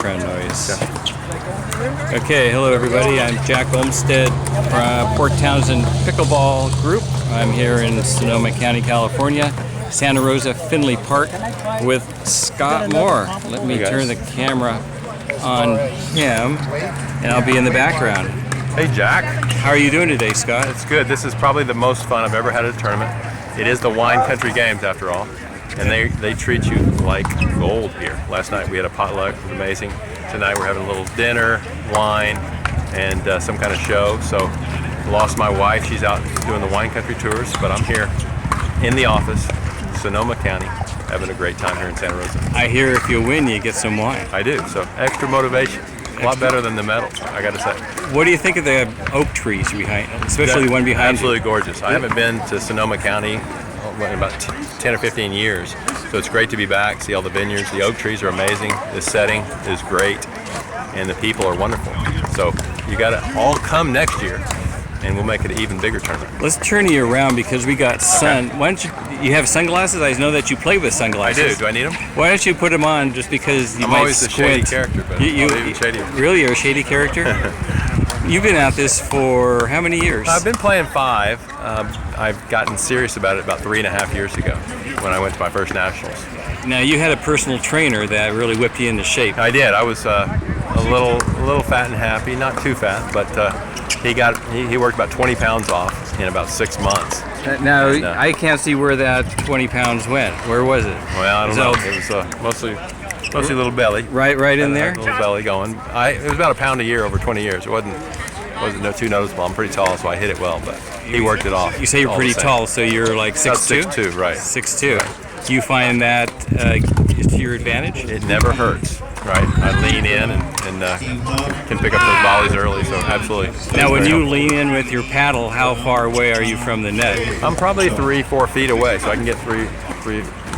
Background noise. Okay, hello everybody. I'm Jack Olmstead from Port Townsend Pickleball Group. I'm here in Sonoma County, California, Santa Rosa Finley Park with Scott Moore. Let me turn the camera on him and I'll be in the background. Hey Jack. How are you doing today, Scott? It's good. This is probably the most fun I've ever had at a tournament. It is the Wine Country Games after all. And they treat you like gold here. Last night we had a potluck, it was amazing. Tonight we're having a little dinner, wine, and some kind of show. So lost my wife, she's out doing the wine country tours, but I'm here in the office, Sonoma County, having a great time here in Santa Rosa. I hear if you win, you get some wine. I do, so extra motivation. A lot better than the medals, I gotta say. What do you think of the oak trees behind, especially the one behind absolutely you? Gorgeous. I haven't been to Sonoma County in about 10 or 15 years. So it's great to be back, see all the vineyards. The oak trees are amazing. The setting is great, and the people are wonderful. So you gotta all come next year, and we'll make it an even bigger tournament. Let's turn you around because we got sun. Okay. Why don't you have sunglasses? I know that you play with sunglasses. I do. Do I need them? Why don't you put them on just because you I'm might always the shady character, but you, I'll even shady. Really, you're a shady character? You've been at this for how many years? I've been playing 5. I've gotten serious about it about 3.5 years ago when I went to my first nationals. Now you had a personal trainer that really whipped you into shape. I did. I was a little fat and happy, not too fat, but he worked about 20 pounds off in about 6 months. Now I can't see where that 20 pounds went. Where was it? Well, I don't know. It was mostly little belly. Right in there. Little belly going. It was about a pound a year over 20 years. It wasn't too noticeable. I'm pretty tall, so I hit it well, but he worked it off. You say you're pretty tall, so you're like 6'2"? 6'2", right. 6'2". Right. Do you find that to your advantage? It never hurts, right? I lean in and can pick up those volleys early, so absolutely. Now, when you lean in with your paddle, how far away are you from the net? I'm probably 3-4 feet away, so I can get three,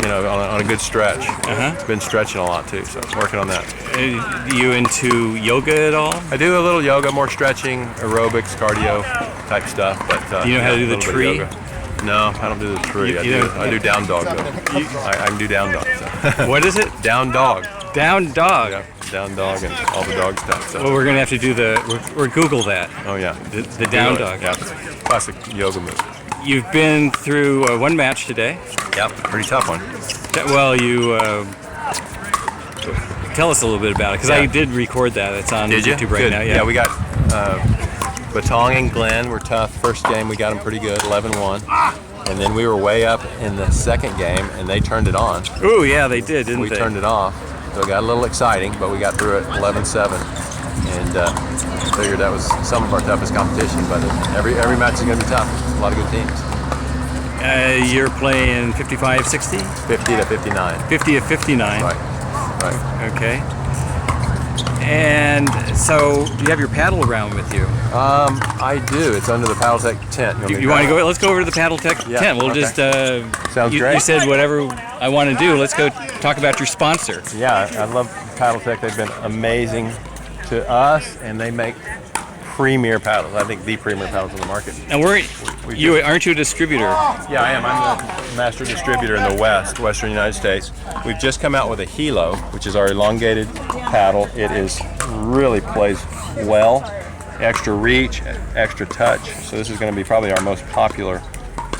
on a good stretch. It's been stretching a lot too, so working on that. Are you into yoga at all? I do a little yoga, more stretching, aerobics, cardio type stuff. But do you know how to do the tree? No, I don't do the tree. I do down dog though. I can do down dog. So. What is it? Down dog. Down dog. Yeah, down dog and all the dog stuff. So. Well, we're gonna have to do we're Google that. Oh yeah. The down dog. Yeah, classic yoga move. You've been through one match today. Yep, pretty tough one. Well, you tell us a little bit about it, because I did record that. It's on YouTube right now. Yeah, we got Batong and Glenn were tough. First game we got them pretty good, 11-1. And then we were way up in the second game, and they turned it on. Oh yeah, they did, didn't they? We turned it off, so it got a little exciting, but we got through it 11-7. And figured that was some of our toughest competition, but every match is going to be tough. A lot of good teams. You're playing 55-60? 50 to 59. 50 to 59. Right. Okay. And so, do you have your paddle around with you? I do. It's under the Paddletek tent. You want to go? Let's go over to the Paddletek tent. We'll just. Sounds great. You said whatever I want to do. Let's go talk about your sponsor. Yeah, I love Paddletek. They've been amazing to us, and they make premier paddles. I think the premier paddles on the market. And aren't you a distributor? Yeah, I am. I'm the master distributor in the Western United States. We've just come out with a Hilo, which is our elongated paddle. It really plays well, extra reach, extra touch. So this is going to be probably our most popular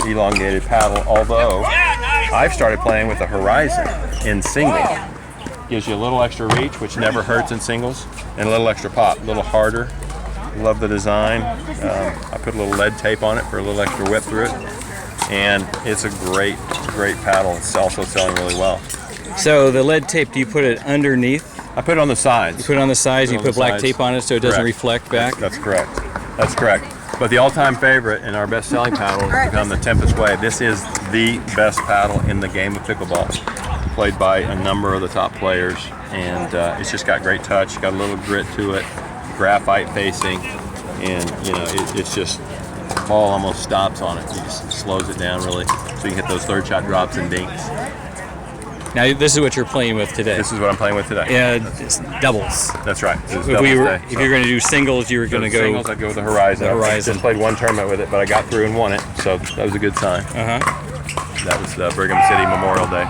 elongated paddle. Although I've started playing with the Horizon in singles. Gives you a little extra reach, which never hurts in singles, and a little extra pop, a little harder. Love the design. I put a little lead tape on it for a little extra whip through it, and it's a great paddle. It's also selling really well. So the lead tape, do you put it underneath? I put it on the sides. You put it on the sides. You put black tape on it so it doesn't reflect back. That's correct. That's correct. But the all-time favorite and our best-selling paddle has become the Tempest Wave. This is the best paddle in the game of pickleball, played by a number of the top players, and it's just got great touch. Got a little grit to it. Graphite facing, and it's just ball almost stops on it. It just slows it down really, so you can hit those third shot drops and dinks. Now this is what you're playing with today. This is what I'm playing with today. Yeah, it's doubles. That's right. If you're going to do singles, you were going to go singles. I'd go with the Horizon. I just played one tournament with it, but I got through and won it, so that was a good sign. That was Brigham City Memorial Day.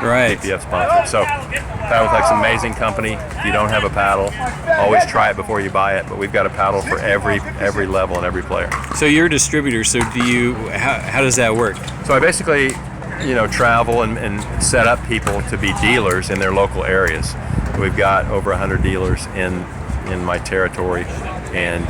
Right. PPF sponsor. So Paddletek's an amazing company. If you don't have a paddle, always try it before you buy it. But we've got a paddle for every level and every player. So you're a distributor. So how does that work? So I basically, travel and set up people to be dealers in their local areas. We've got over 100 dealers in my territory, and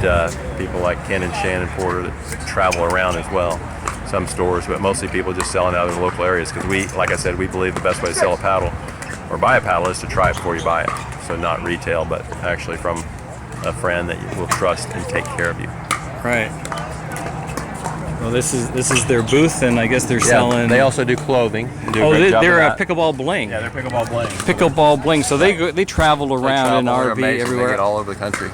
people like Ken and Shannon Porter that travel around as well. Some stores, but mostly people just selling out of the local areas, because like I said, we believe the best way to sell a paddle or buy a paddle is to try it before you buy it. So not retail, but actually from a friend that you will trust and take care of you. Right. Well, this is their booth, and I guess they're selling. They also do clothing. They're a Pickleball Bling. Yeah, they're Pickleball Bling. Pickleball Bling. So they travel around in RV everywhere. They get all over the country.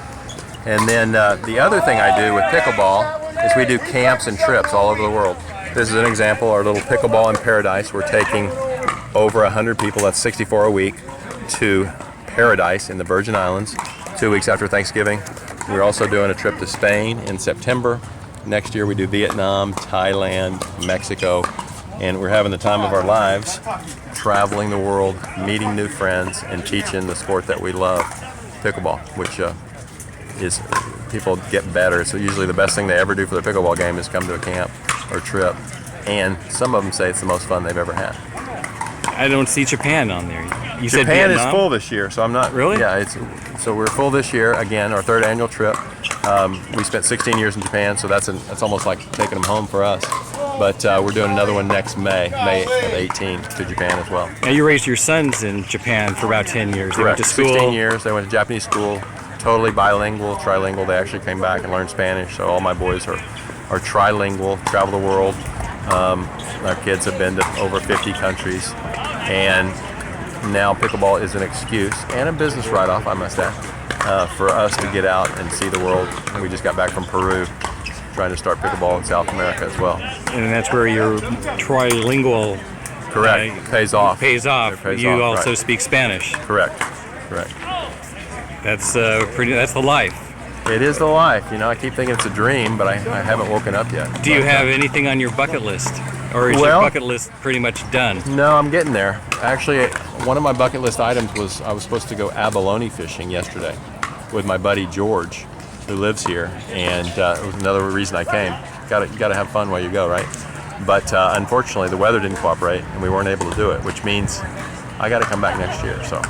And then the other thing I do with pickleball is we do camps and trips all over the world. This is an example, our little Pickleball in Paradise. We're taking over 100 people, that's 64 a week, to Paradise in the Virgin Islands 2 weeks after Thanksgiving. We're also doing a trip to Spain in September. Next year we do Vietnam, Thailand, Mexico, and we're having the time of our lives, traveling the world, meeting new friends, and teaching the sport that we love, pickleball, which is people get better. So usually the best thing they ever do for their pickleball game is come to a camp or trip, and some of them say it's the most fun they've ever had. I don't see Japan on there. You said Japan Vietnam? is full this year, so I'm not really. Yeah, so we're full this year again, our third annual trip. We spent 16 years in Japan, so that's almost like taking them home for us. But we're doing another one next May of 18 to Japan as well. Now you raised your sons in Japan for about 10 years. They Correct. went to school. 16 years. They went to Japanese school. Totally bilingual, trilingual. They actually came back and learned Spanish. So all my boys are trilingual, travel the world. Our kids have been to over 50 countries, and now pickleball is an excuse and a business write-off, I must add, for us to get out and see the world. And we just got back from Peru, trying to start pickleball in South America as well. And that's where your trilingual correct pays off. Pays off. You also right. speak Spanish. Correct. That's That's the life. It is the life. I keep thinking it's a dream, but I haven't woken up yet. Do you have anything on your bucket list? Or is your bucket list pretty much done? No, I'm getting there. Actually, one of my bucket list items was I was supposed to go abalone fishing yesterday with my buddy George, who lives here, and it was another reason I came. Got to have fun while you go, right? But unfortunately, the weather didn't cooperate, and we weren't able to do it, which means I got to come back next year. So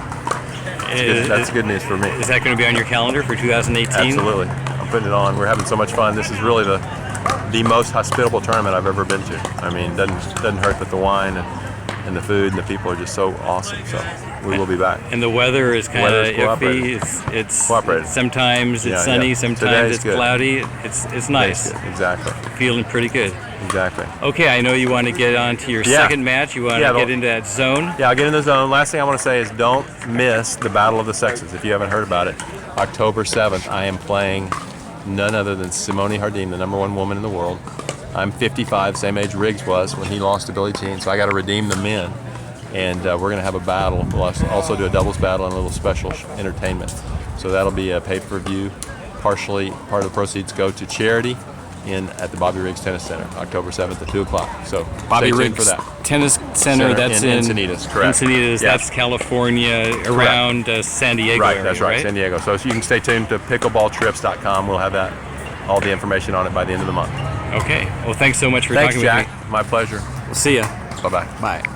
that's good news for me. Is that going to be on your calendar for 2018? Absolutely. I'm putting it on. We're having so much fun. This is really the most hospitable tournament I've ever been to. I mean, doesn't hurt that the wine and the food and the people are just so awesome. So we will be back. And the weather is kind of iffy. It's cooperated. Sometimes it's sunny, sometimes it's cloudy. It's nice. Exactly. Feeling pretty good. Exactly. Okay, I know you want to get on to your second match. You want to get into that zone. Yeah, I'll get in the zone. Last thing I want to say is don't miss the Battle of the Sexes. If you haven't heard about it, October 7th, I am playing none other than Simone Jardim, the #1 woman in the world. I'm 55, same age Riggs was when he lost to Billie Jean, so I got to redeem the men. And we're going to have a battle. We'll also do a doubles battle and a little special entertainment. So that'll be a pay-per-view. Partially, part of the proceeds go to charity at the Bobby Riggs Tennis Center, October 7th at 2 o'clock. So Bobby Riggs for that. Tennis Center, that's in Encinitas, correct. Encinitas, that's California, around San Diego Right, area, that's right, San Diego. So you can stay tuned to pickleballtrips.com. We'll have all the information on it by the end of the month. Okay. Well, thanks so much for talking with me. Thanks, Jack. My pleasure. We'll see ya. Bye-bye. Bye.